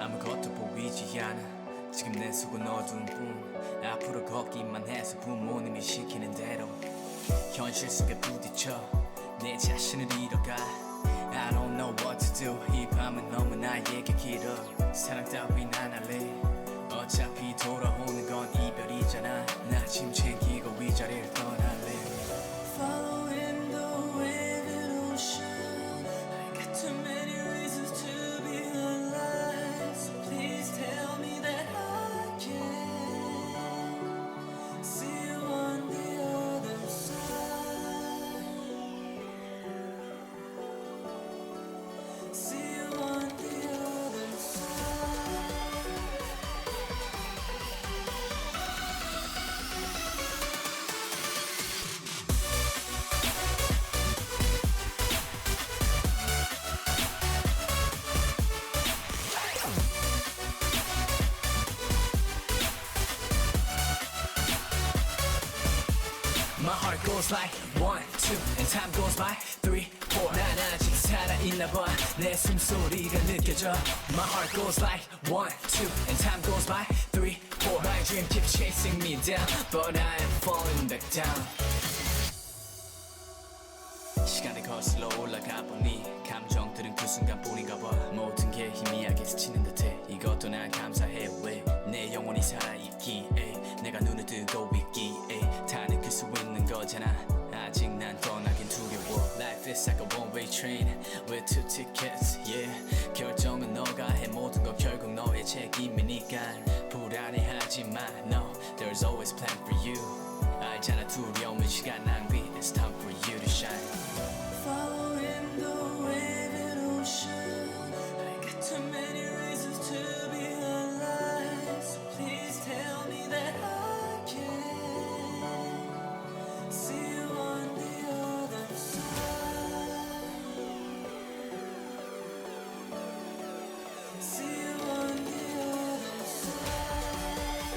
아무것도 보이지 않아 지금 내 속은 어두운 뿐 앞으로 걷기만 해서 부모님이 시키는 대로 현실 속에 부딪혀 내 자신을 잃어가 I don't know what to do 이 밤은 너무 나에게 길어 사랑 따윈 안 할래 어차피 돌아오는 건 이별이잖아 나 짐 챙기고 이 자리를 떠날래 Following the waving ocean I got too many reasons to be alive So please tell me that I can See you on the other side See you on the other side My heart goes like 1, 2 and time goes by 3, 4 난 아직 살아있나봐 내 숨소리가 느껴져 My heart goes like 1, 2 and time goes by 3, 4 My dream keeps chasing me down But I am falling back down 시간이 거슬러 올라가 보니 감정들은 그 순간뿐인가 봐 모든 게 희미하게 스치는 듯해 이것도 난 감사해 왜 내 영혼이 살아있기에 내가 눈을 뜨고 있기에 다 느낄 수 있는 거잖아 아직 난 떠나긴 두려워 Life is like a one-way train with two tickets yeah 결정은 너가 해 모든 건 결국 너의 책임이니까 불안해하지 마 No, there's always plan for you 알잖아 두려움은 시간 낭비 It's time for you to shine Following the waving ocean I got too many reasons to be alive So please tell me that I can See you on the other side See you on the other side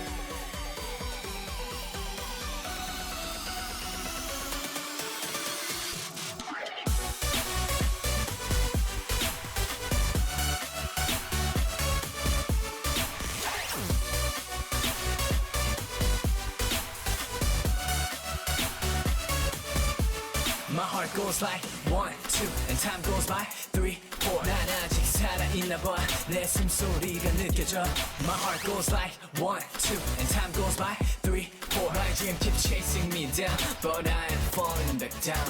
My heart goes like 1, 2 and time goes by 3, 4 난 아직 살아있나봐 내 숨소리가 느껴져 My heart goes like 1, 2 and time goes by 3, 4 My dream keeps chasing me down But I am falling back down